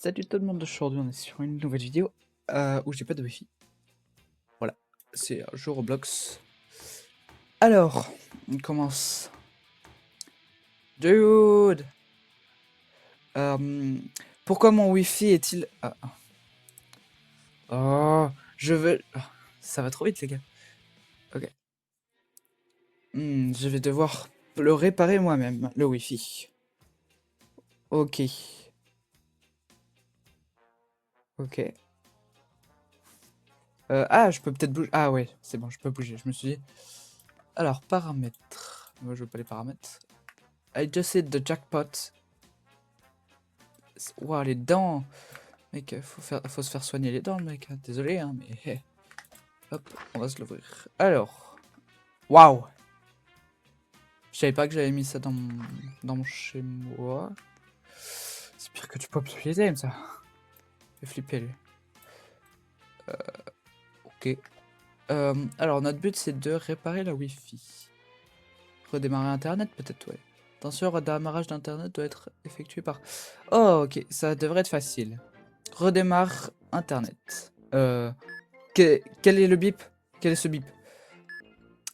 Salut tout le monde, aujourd'hui on est sur une nouvelle vidéo où j'ai pas de wifi. Voilà, c'est un jeu Roblox. Alors, on commence. Dude, euh, pourquoi mon wifi est-il... Oh, je veux... Ah, ça va trop vite les gars. Ok. Je vais devoir le réparer moi-même, le wifi. Ok. Ok. Je peux peut-être bouger. Ah ouais, c'est bon, je peux bouger. Je me suis dit. Alors, paramètres. Moi, je veux pas les paramètres. I just hit the jackpot. Ouah, les dents. Mec, faut se faire soigner les dents, le mec. Désolé, hein, mais... Hop, on va se l'ouvrir. Alors. Waouh. Je savais pas que j'avais mis ça dans mon chez moi. C'est pire que du pop game, ça. Fait flipper, lui. Ok. Alors, notre but, c'est de réparer la Wi-Fi. Redémarrer Internet, peut-être, ouais. Attention, le redémarrage d'Internet doit être effectué par... Oh, ok, ça devrait être facile. Redémarre Internet. Quel est le bip? Quel est ce bip?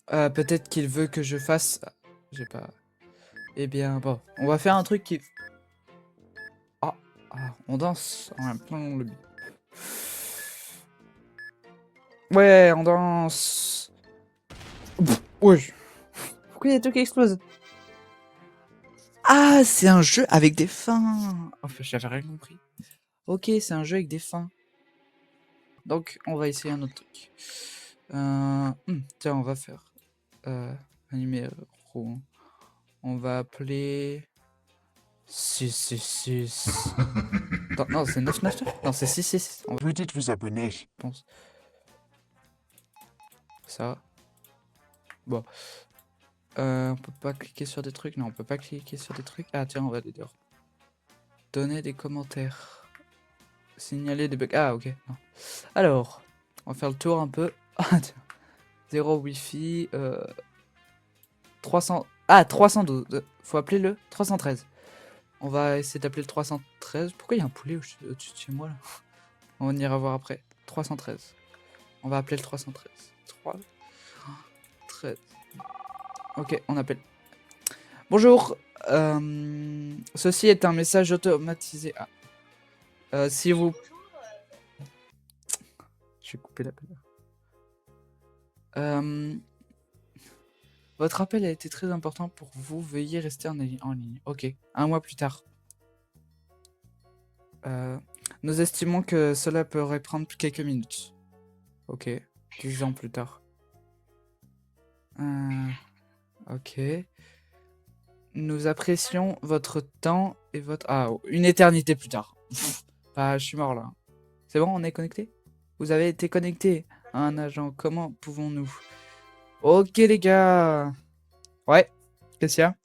Peut-être qu'il veut que je fasse... J'ai pas... Eh bien, bon, on va faire un truc qui... On danse en même temps le bip. Ouais, on danse. Ouais. Pourquoi il y a tout qui explose? Ah, c'est un jeu avec des fins. Enfin, j'avais rien compris. Ok, c'est un jeu avec des fins. Donc, on va essayer un autre truc. Tiens, on va faire... animer... on va appeler... 666. Non, c'est 999. Non, c'est 666. Vous dites vous abonner. Pense. Ça. Bon. On peut pas cliquer sur des trucs. Non, on peut pas cliquer sur des trucs. Ah, tiens, on va les dire. Donner des commentaires. Signaler des bugs. Ah, ok. Non. Alors, on va faire le tour un peu. Ah, tiens. 0 Wi-Fi. 300. Ah, 312. Faut appeler le 313. On va essayer d'appeler le 313. Pourquoi il y a un poulet au-dessus de chez moi, là? On ira voir après. 313. On va appeler le 313. 3... 13. Ok, on appelle. Bonjour. Ceci est un message automatisé. Si vous... Je vais couper l'appel. Votre appel a été très important pour vous. Veuillez rester en ligne. Ok. Un mois plus tard. Nous estimons que cela pourrait prendre quelques minutes. Ok. 10 ans plus tard. Ok. Nous apprécions votre temps et votre... Ah, une éternité plus tard. Bah, je suis mort là. C'est bon, on est connecté? Vous avez été connecté à un agent. Comment pouvons-nous... Ok les gars. Ouais. Qu'est-ce qu'il y a?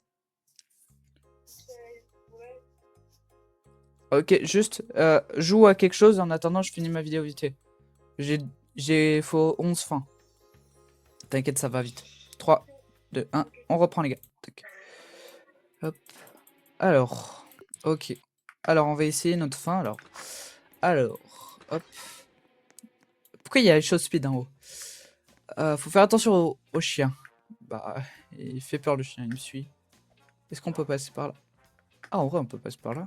Ok, juste joue à quelque chose en attendant je finis ma vidéo vite fait. Faut 11 fins. T'inquiète, ça va vite. 3, 2, 1, on reprend les gars. Tac. Hop. Alors, ok. Alors, on va essayer notre fin alors. Alors, hop. Pourquoi il y a les choses speed en haut? Faut faire attention au chien. Bah, il fait peur le chien, il me suit. Est-ce qu'on peut passer par là? Ah, en vrai, on peut passer par là.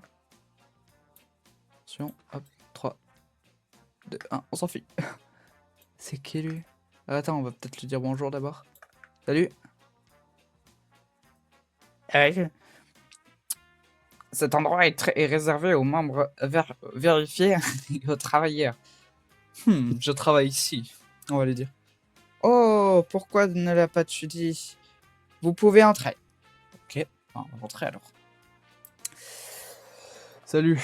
Attention, hop, 3, 2, 1, on s'enfuit. C'est qui lui? Attends, on va peut-être lui dire bonjour d'abord. Salut. Cet endroit est réservé aux membres vérifiés et aux travailleurs. Je travaille ici. On va lui dire. Oh, pourquoi ne l'a pas tu dit? Vous pouvez entrer. Ok, on va rentrer alors. Salut.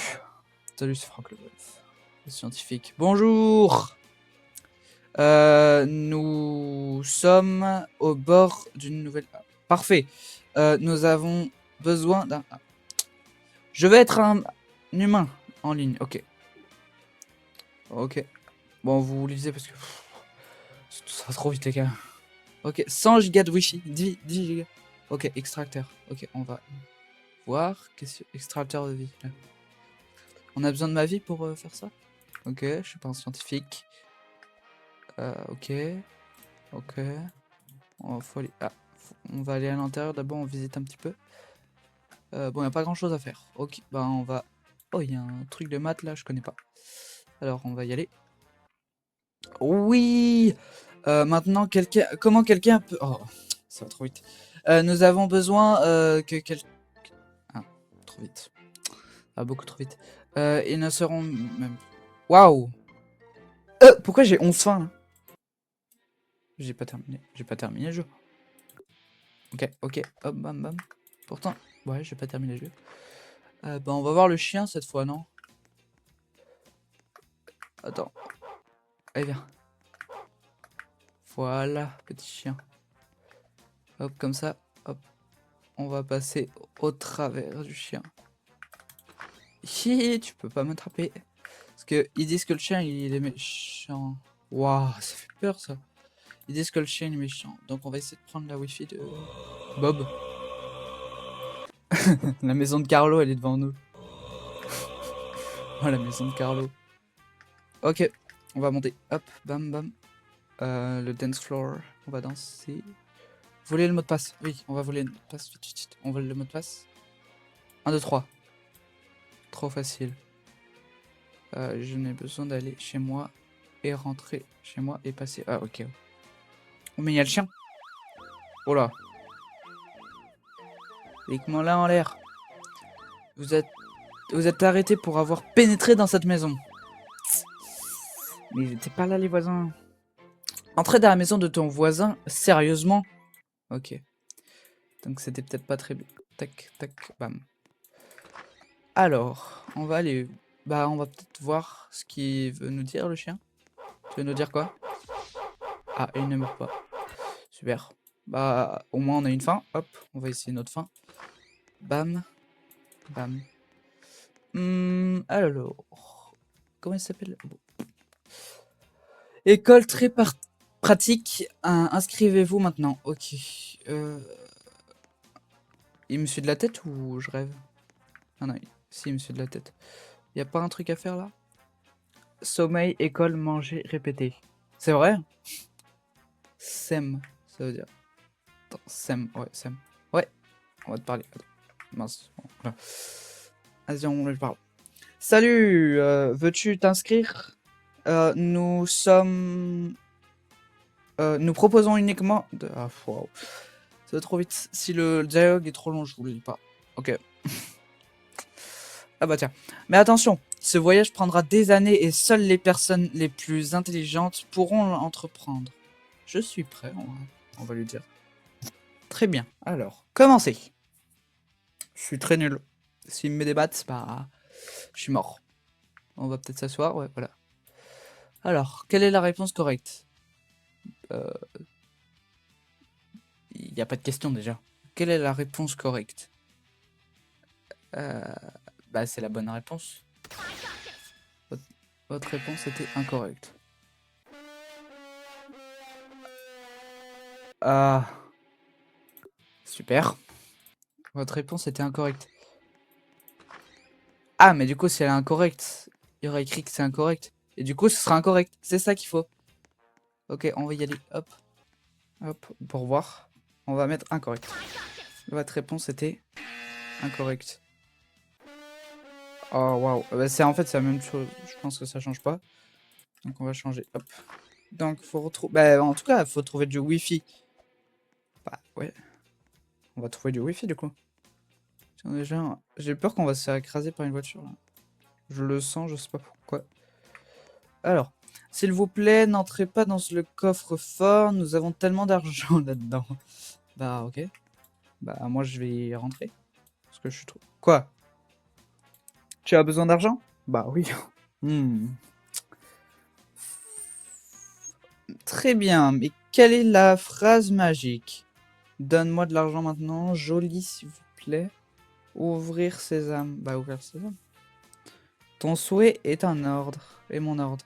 Salut, c'est Franck Leboeuf, le scientifique. Bonjour. Nous sommes au bord d'une nouvelle... Parfait. Nous avons besoin d'un... Je vais être un humain en ligne. Ok. Ok. Bon, vous lisez parce que... Ça va trop vite, les gars. Ok, 100 Go de Wi-Fi. 10 Go. Ok, extracteur. Ok, on va voir. Qu'est-ce que... Extracteur de vie. On a besoin de ma vie pour faire ça? Ok, je suis pas un scientifique. Ok. Ok. Faut aller... Ah, on va aller à l'intérieur d'abord, on visite un petit peu. Bon, il n'y a pas grand chose à faire. Ok, bah on va... Oh, il y a un truc de maths là, je connais pas. Alors, on va y aller. Oui. Maintenant, quelqu'un... Comment quelqu'un peut... Oh, ça va trop vite. Nous avons besoin que quelqu'un... Ah, trop vite. Ah, beaucoup trop vite. Ils ne seront même... Waouh. Pourquoi j'ai 11 fins là? J'ai pas terminé le jeu. Ok, ok, hop, bam, bam. Pourtant, ouais, j'ai pas terminé le jeu. Bah, on va voir le chien cette fois, non? Attends. Allez, viens. Voilà, petit chien. Hop, comme ça. Hop. On va passer au travers du chien. Hi, tu peux pas m'attraper. Parce que ils disent que le chien, il est méchant. Waouh, ça fait peur, ça. Ils disent que le chien, il est méchant. Donc, on va essayer de prendre la wifi de Bob. La maison de Carlo, elle est devant nous. Oh, la maison de Carlo. Ok, on va monter. Hop, bam, bam. Le dance floor, on va danser. Voler le mot de passe. Oui, on va voler le mot de passe. Vite, vite, vite. On vole le mot de passe. 1, 2, 3. Trop facile. Je n'ai besoin d'aller chez moi et rentrer chez moi et passer. Ah, ok. Oh, mais il y a le chien. Oh là. Uniquement là en l'air. Vous êtes arrêté pour avoir pénétré dans cette maison. Mais ils étaient pas là, les voisins. Entrer dans la maison de ton voisin, sérieusement? Ok. Donc c'était peut-être pas très bien. Tac, tac, bam. Alors, on va aller... Bah, on va peut-être voir ce qu'il veut nous dire, le chien. Tu veux nous dire quoi? Ah, il ne meurt pas. Super. Bah, au moins on a une fin. Hop, on va essayer notre fin. Bam. Bam. Alors... Comment il s'appelle? École très pratique. Inscrivez-vous maintenant. Ok. Il me suit de la tête ou je rêve? Ah non, si, il me suit de la tête. Y a pas un truc à faire là? Sommeil, école, manger, répéter. C'est vrai? Sem, ça veut dire. Attends, Sem, ouais, Sem. Ouais, on va te parler. Attends. Mince. Bon, voilà. Vas-y, on lui parle. Salut, veux-tu t'inscrire? Nous sommes... nous proposons uniquement... Ah, wow. Ça va trop vite. Si le dialogue est trop long, je vous le lis pas. Ok. Ah bah tiens. Mais attention, ce voyage prendra des années et seules les personnes les plus intelligentes pourront l'entreprendre. Je suis prêt, on va lui dire. Très bien. Alors, commencez. Je suis très nul. S'il me met des battes, bah, je suis mort. On va peut-être s'asseoir, ouais, voilà. Alors, quelle est la réponse correcte? Il n'y a pas de question déjà. Quelle est la réponse correcte? Bah, c'est la bonne réponse. Votre réponse était incorrecte. Ah, super. Votre réponse était incorrecte. Ah, mais du coup, si elle est incorrecte, il y aurait écrit que c'est incorrect. Et du coup, ce sera incorrect. C'est ça qu'il faut. Ok, on va y aller. Hop. Hop, pour voir. On va mettre incorrect. Votre réponse était incorrecte. Oh, waouh. Bah, c'est en fait, c'est la même chose. Je pense que ça change pas. Donc, on va changer. Hop. Donc, faut retrouver... Bah, en tout cas, il faut trouver du Wi-Fi. Bah, ouais. On va trouver du Wi-Fi, du coup. Déjà, j'ai peur qu'on va se faire écraser par une voiture, là. Je le sens, je sais pas pourquoi. Alors, s'il vous plaît, n'entrez pas dans le coffre-fort. Nous avons tellement d'argent là-dedans. Bah, ok. Bah, moi, je vais y rentrer. Parce que je suis trop... Quoi? Tu as besoin d'argent? Bah oui. Hmm. Très bien, mais quelle est la phrase magique? Donne-moi de l'argent maintenant, joli s'il vous plaît. Ouvrir sésame. Bah, ouvrir sésame. Ton souhait est un ordre, et mon ordre.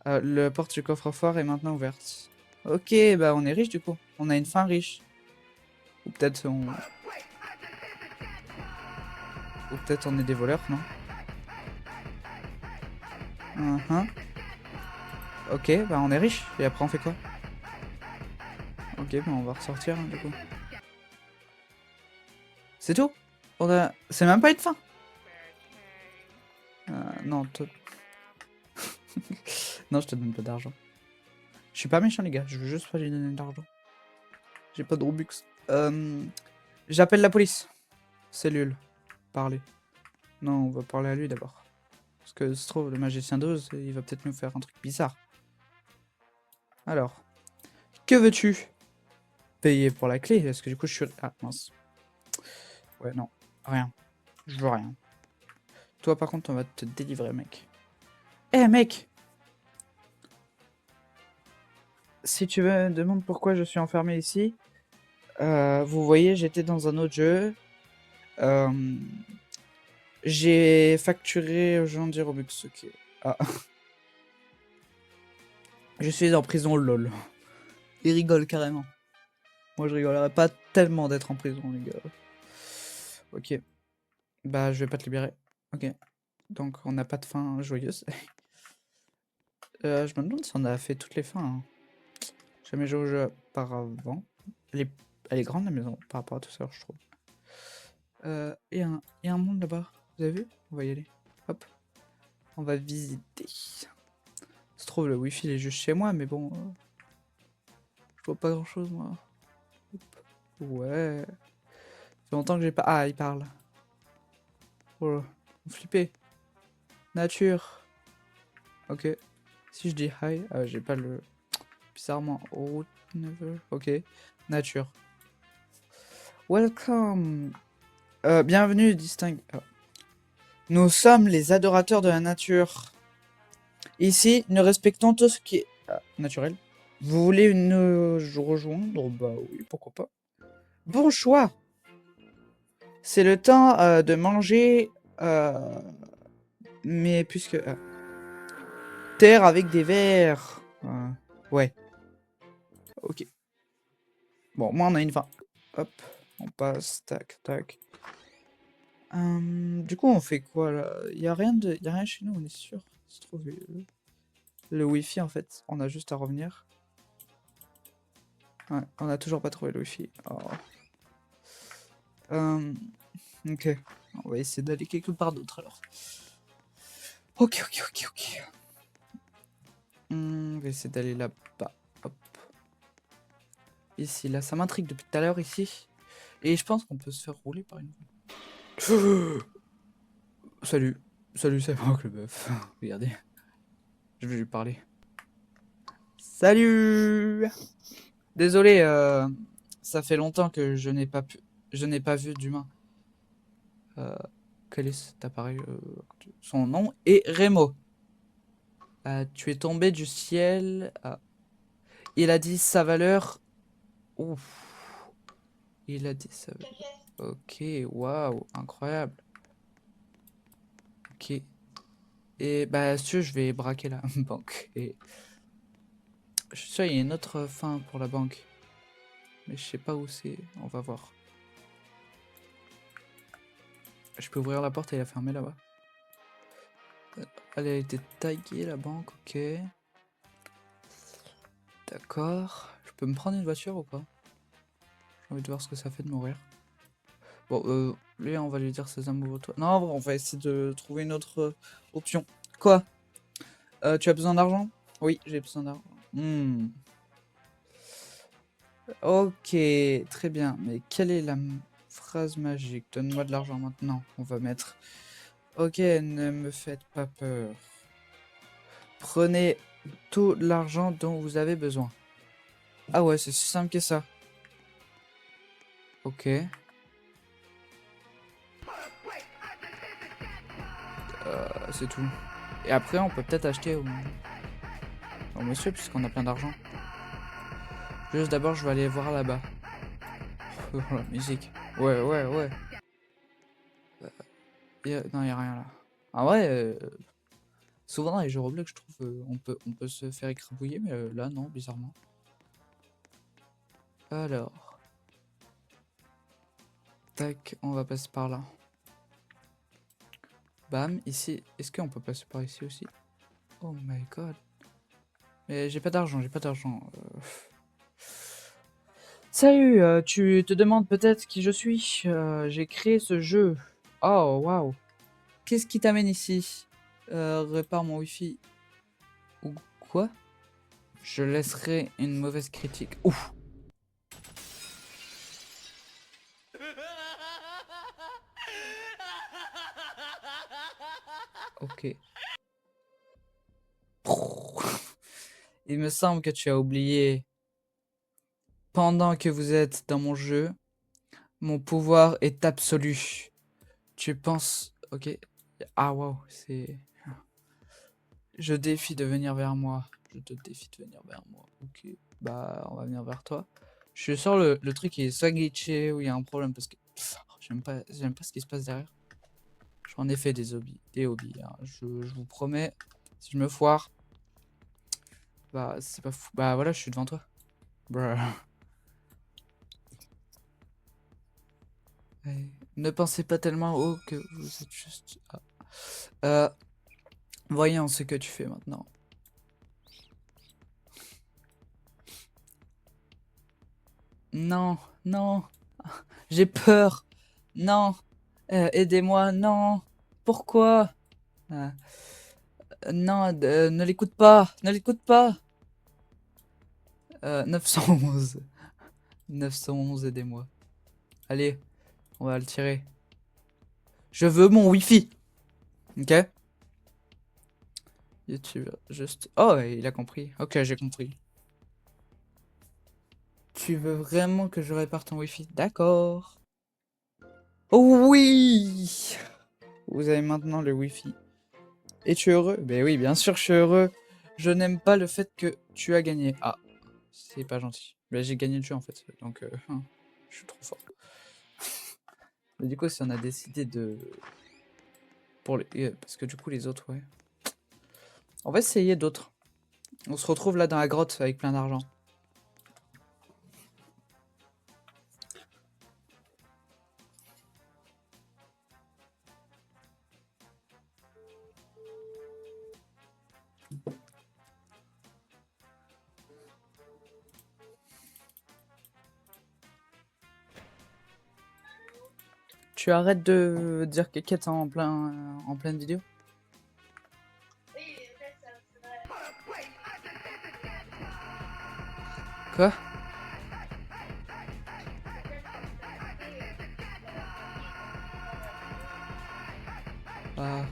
La porte du coffre-fort est maintenant ouverte. Ok, bah on est riche du coup. On a une fin riche. Ou peut-être on... Ou peut-être on est des voleurs, non? Mhm. Ok, bah on est riche. Et après on fait quoi? Ok, bah on va ressortir hein, du coup. C'est tout? On a... C'est même pas une fin? Non, non, je te donne pas d'argent. Je suis pas méchant les gars, je veux juste pas lui donner de l'argent. J'ai pas de Robux. J'appelle la police. Cellule. Parler. Non, on va parler à lui d'abord. Parce que se trouve, le magicien d'Oz, il va peut-être nous faire un truc bizarre. Alors, que veux-tu? Payer pour la clé? Est-ce que du coup je suis... Ah, mince. Ouais, non. Rien. Je veux rien. Toi, par contre, on va te délivrer, mec. Eh, mec! Si tu me demandes pourquoi je suis enfermé ici, vous voyez, j'étais dans un autre jeu. Euh, j'ai facturé aux gens des Robux. Ok. Ah. Je suis en prison, lol. Il rigole carrément. Moi, je rigolerais pas tellement d'être en prison, les gars. Ok. Bah, je vais pas te libérer. Ok. Donc, on n'a pas de fin joyeuse. Je me demande si on a fait toutes les fins. Hein. J'ai jamais joué au jeu auparavant. Elle est... Elle est grande, la maison, par rapport à tout ça, je trouve. Il y a un monde là-bas. Vous avez vu? On va y aller. Hop. On va visiter. Se trouve, le wifi il est juste chez moi, mais bon. Je vois pas grand-chose, moi. Hop. Ouais. Ça fait longtemps que j'ai pas... Ah, il parle. Oh là. Flippé. Nature. Ok. Si je dis hi, j'ai pas le... Bizarrement. Route never. Ok. Nature. Welcome. Bienvenue, distingue. Ah. Nous sommes les adorateurs de la nature. Ici, nous respectons tout ce qui est naturel. Vous voulez nous rejoindre? Bah oui, pourquoi pas. Bon choix. C'est le temps de manger, mais puisque... terre avec des vers. Ouais, ok. Bon, moi on a une fin. Hop, on passe, tac, tac. Du coup, on fait quoi là? Y a rien chez nous, on est sûr. Se trouve le wifi en fait, on a juste à revenir. Ouais, on a toujours pas trouvé le wifi. Oh. Ok, on va essayer d'aller quelque part d'autre alors. Ok, ok, ok, ok. On va essayer d'aller là-bas. Hop. Ici, là, ça m'intrigue depuis tout à l'heure ici. Et je pense qu'on peut se faire rouler par une... Salut. Salut, c'est Franck le bœuf. Regardez. Je vais lui parler. Salut. Désolé, ça fait longtemps que je n'ai pas vu d'humain. Euh, Quel est cet appareil? Son nom est Remo. Tu es tombé du ciel. Ah. Il a dit sa valeur. Ouf. Il a dit sa valeur. Ok, waouh, incroyable. Ok. Et bah, si tu veux, je vais braquer la banque. Et je suis sûr, il y a une autre fin pour la banque. Mais je sais pas où c'est. On va voir. Je peux ouvrir la porte et la fermer là-bas. Elle a été taguée, la banque, ok. D'accord. Je peux me prendre une voiture ou pas? J'ai envie de voir ce que ça fait de mourir. Bon, lui, on va lui dire ses amoureux, toi. Non, on va essayer de trouver une autre option. Quoi? Tu as besoin d'argent? Oui, j'ai besoin d'argent. Ok, très bien. Mais quelle est la phrase magique? Donne-moi de l'argent maintenant. On va mettre... Ok, ne me faites pas peur. Prenez tout l'argent dont vous avez besoin. Ah ouais, c'est si simple que ça. Ok. C'est tout. Et après, on peut peut-être acheter au monsieur, puisqu'on a plein d'argent. Juste d'abord, je vais aller voir là-bas. Oh, la musique. Ouais, ouais, ouais. Non, y a rien là. En vrai, souvent dans les jeux Roblox, je trouve on peut se faire écrabouiller, mais là, non, bizarrement. Alors. Tac, on va passer par là. Bam, ici. Est-ce qu'on peut passer par ici aussi? Oh my god. Mais j'ai pas d'argent, j'ai pas d'argent. Salut, tu te demandes peut-être qui je suis. J'ai créé ce jeu. Oh, waouh. Qu'est-ce qui t'amène ici? Répare mon wifi. Ou quoi? Je laisserai une mauvaise critique. Ouf. Ok. Il me semble que tu as oublié. Pendant que vous êtes dans mon jeu, mon pouvoir est absolu. Tu penses... Ok. Ah, waouh, c'est... Je défie de venir vers moi. Je te défie de venir vers moi. Ok. Bah, on va venir vers toi. Je suis sûr le truc est soit glitché ou il y a un problème parce que... J'aime pas ce qui se passe derrière. J'en ai fait des hobbies, hein. Je vous promets. Si je me foire... Bah, c'est pas fou. Bah, voilà, je suis devant toi. Bruh. Ouais. Ne pensez pas tellement haut que vous êtes juste... Ah. Euh, Voyons ce que tu fais maintenant. Non, non, j'ai peur. Non, aidez-moi, non. Pourquoi? Euh, non, ne l'écoute pas, ne l'écoute pas. 911. 911, aidez-moi. Allez, on va le tirer. Je veux mon wifi. Ok? YouTube, juste... Oh, il a compris. Ok, j'ai compris. Tu veux vraiment que je répare ton wifi? D'accord. Oh oui! Vous avez maintenant le wifi. Es-tu heureux? Ben oui, bien sûr, je suis heureux. Je n'aime pas le fait que tu as gagné. Ah, c'est pas gentil. Ben, j'ai gagné le jeu en fait, donc je suis trop fort. Mais du coup, si on a décidé de... Pour les... Parce que du coup, les autres, ouais. On va essayer d'autres. On se retrouve là dans la grotte avec plein d'argent. Tu arrêtes de dire quéquette en pleine vidéo? Quoi? Ah.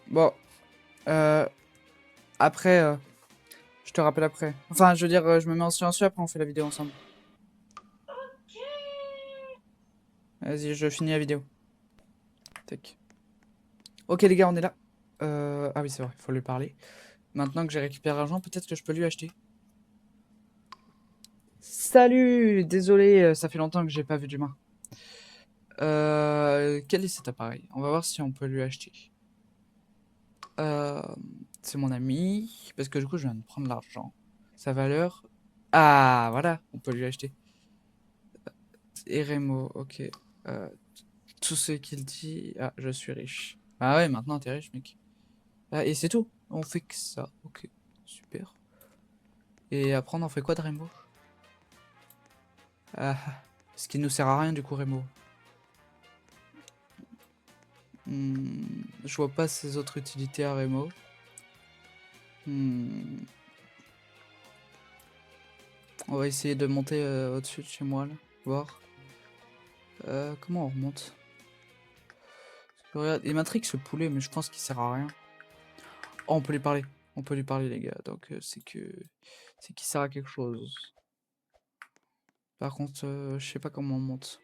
Bon, euh, après, je te rappelle après. Enfin, je veux dire, je me mets en silencieux, après on fait la vidéo ensemble. Vas-y, je finis la vidéo. Tac. Ok les gars, on est là. Ah oui, c'est vrai, il faut lui parler. Maintenant que j'ai récupéré l'argent, peut-être que je peux lui acheter. Salut! Désolé, ça fait longtemps que j'ai pas vu d'humain. Quel est cet appareil? On va voir si on peut lui acheter. Euh, c'est mon ami, parce que du coup je viens de prendre l'argent. Sa valeur... Ah, voilà, on peut lui acheter. Eremo, ok. Euh, tout ce qu'il dit... Ah, je suis riche. Ah ouais, maintenant t'es riche, mec. Ah, et c'est tout. On fait que ça. Ok, super. Et après, on en fait quoi de Rainbow? Ah, ce qui nous sert à rien du coup, Rainbow. Je vois pas ses autres utilités à Rainbow. On va essayer de monter au-dessus de chez moi, là. Voir. Comment on remonte? Regarde, il m'intrigue ce poulet, mais je pense qu'il sert à rien. Oh, on peut lui parler. On peut lui parler, les gars. Donc, c'est que... C'est qu'il sert à quelque chose. Par contre, je sais pas comment on monte.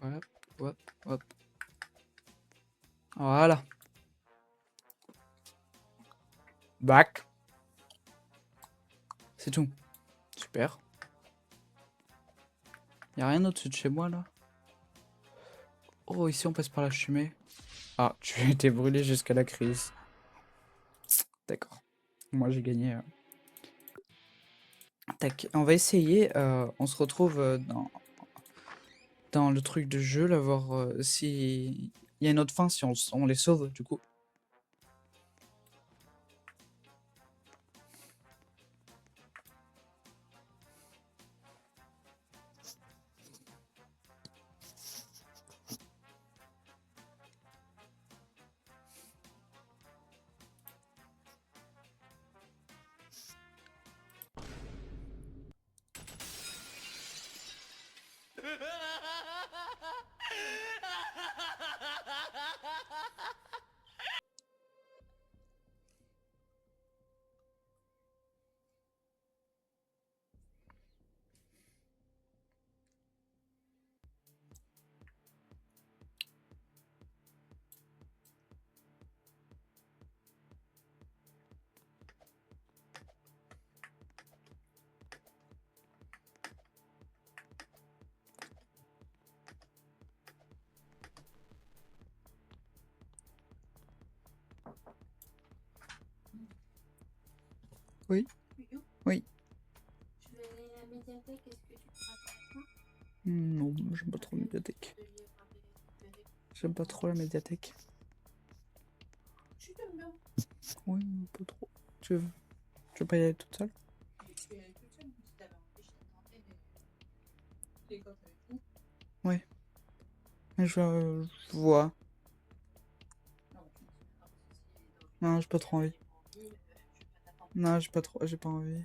Voilà. Hop, hop. Voilà. Back. C'est tout. Super. Y'a rien au-dessus de chez moi, là? Oh, ici, on passe par la fumée. Ah, tu as été brûlé jusqu'à la crise. D'accord. Moi, j'ai gagné. Tac, on va essayer. On se retrouve dans... dans le truc de jeu, là, voir si il y a une autre fin, si on les sauve, du coup. Oui. Oui. Je vais aller à la médiathèque, est-ce que tu pourras avec moi? Non, j'aime pas trop la médiathèque. J'aime pas trop la médiathèque. Tu t'aimes bien? Oui, pas trop. Tu veux pas y aller toute seule? Je vais y aller toute seule, si t'avais envie, je t'attendais, mais l'école ça va être fini. Ouais. Je vois. Non, tu me dis pas si dans une Non, j'ai pas trop envie. je vais pas t'attendre. Non, j'ai pas envie.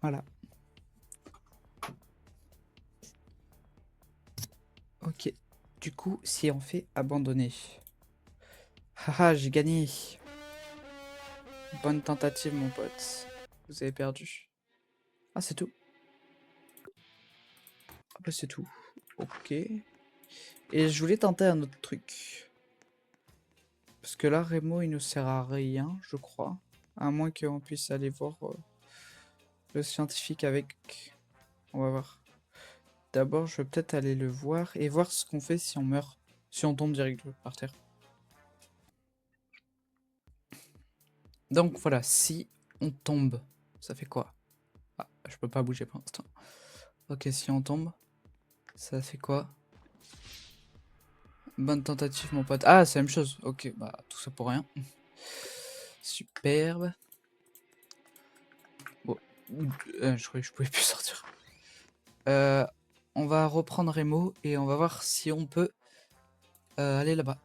Voilà. Ok. Du coup, si on fait abandonner. Haha, j'ai gagné. Bonne tentative, mon pote. Vous avez perdu. Ah, c'est tout. Ah bah c'est tout. Ok. Et je voulais tenter un autre truc. Parce que là, Remo, il nous sert à rien, je crois. À moins qu'on puisse aller voir le scientifique avec. On va voir. D'abord, je vais peut-être aller le voir et voir ce qu'on fait si on meurt. Si on tombe direct par terre. Donc voilà, si on tombe, ça fait quoi? Ah, je peux pas bouger pour l'instant. Ok, si on tombe, ça fait quoi? Bonne tentative, mon pote. Ah, c'est la même chose. Ok, bah tout ça pour rien. Superbe. Bon, je croyais que je pouvais plus sortir. On va reprendre Remo et on va voir si on peut aller là-bas.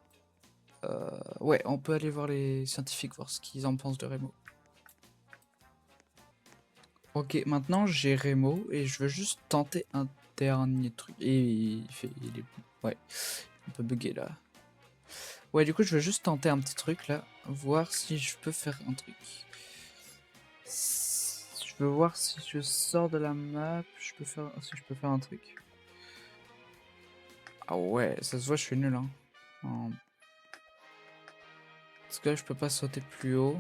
Ouais, on peut aller voir les scientifiques, voir ce qu'ils en pensent de Remo. Ok, maintenant j'ai Remo et je veux juste tenter un dernier truc. Et il est ouais, un peu bugué là. Ouais, du coup, je veux juste tenter un petit truc là, voir si je peux faire un truc. Je veux voir si je sors de la map, si je peux faire un truc. Ah ouais, ça se voit, je suis nul, hein. Parce que là, je peux pas sauter plus haut.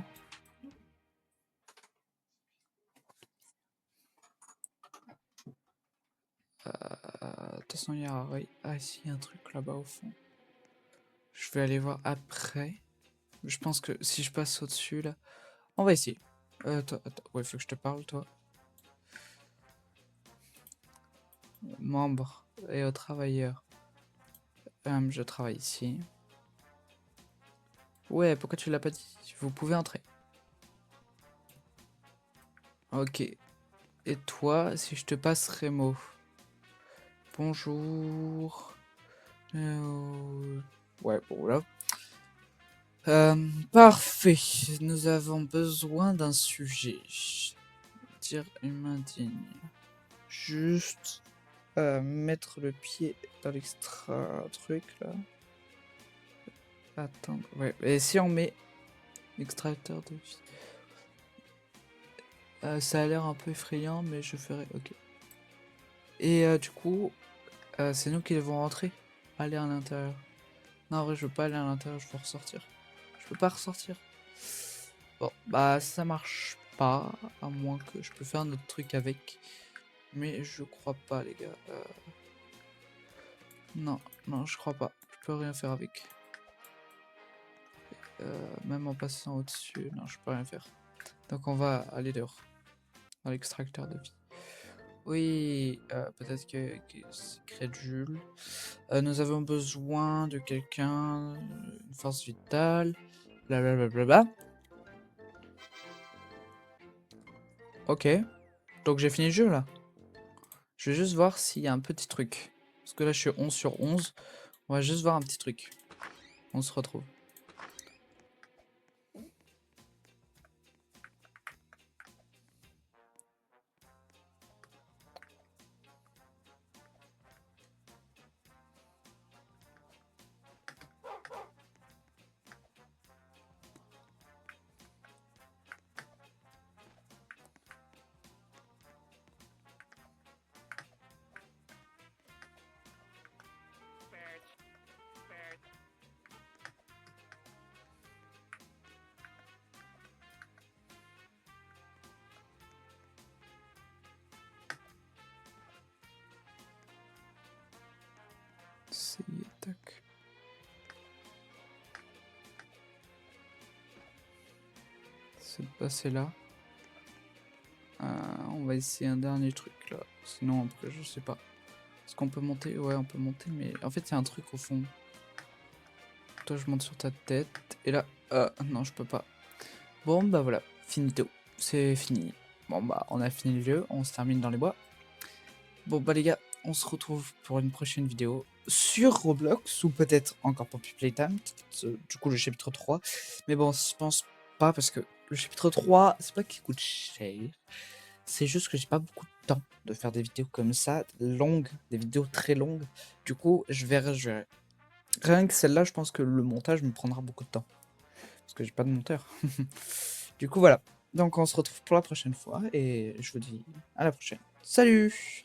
De toute façon, il y a... Ah, ici, il y a un truc là-bas au fond. Je vais aller voir après. Je pense que si je passe au-dessus, là... On va essayer. Attends. Ouais, faut que je te parle, toi. Membre et aux travailleurs. Je travaille ici. Ouais, pourquoi tu l'as pas dit? Vous pouvez entrer. Ok. Et toi, si je te passe Remo. Bonjour. Ouais, bon, là. Parfait. Nous avons besoin d'un sujet. Dire humain digne. Juste mettre le pied dans l'extra truc là. Attendre. Ouais. Et si on met extracteur de vie. Ça a l'air un peu effrayant, mais je ferai. Ok. Et du coup, c'est nous qui devons rentrer. Aller à l'intérieur. Non, en vrai, je veux pas aller à l'intérieur, je veux ressortir. Je peux pas ressortir. Bon, bah ça marche pas, à moins que je peux faire un autre truc avec. Mais je crois pas, les gars. Non, je crois pas. Je peux rien faire avec. Même en passant au-dessus, non, je peux rien faire. Donc on va aller dehors, dans l'extracteur de vie. Oui, peut-être que c'est crédule. Nous avons besoin de quelqu'un, une force vitale, blablabla. Ok, donc j'ai fini le jeu là. Je vais juste voir s'il y a un petit truc. Parce que là je suis 11 sur 11. On va juste voir un petit truc. On se retrouve. Ça y est, tac. C'est passé là. On va essayer un dernier truc là. Sinon après je sais pas. Est-ce qu'on peut monter? Ouais, on peut monter, mais en fait il y a un truc au fond. Toi je monte sur ta tête. Et là, non je peux pas. Bon bah voilà, finito. C'est fini. Bon bah on a fini le jeu, on se termine dans les bois. Bon bah les gars, on se retrouve pour une prochaine vidéo sur Roblox ou peut-être encore Poppy Playtime, du coup le chapitre 3. Mais bon, je pense pas parce que le chapitre 3, c'est pas qu'il coûte cher, c'est juste que j'ai pas beaucoup de temps de faire des vidéos comme ça, longues, des vidéos très longues. Du coup, je verrai. Rien que celle-là, je pense que le montage me prendra beaucoup de temps. Parce que j'ai pas de monteur. Du coup, voilà. Donc on se retrouve pour la prochaine fois et je vous dis à la prochaine. Salut!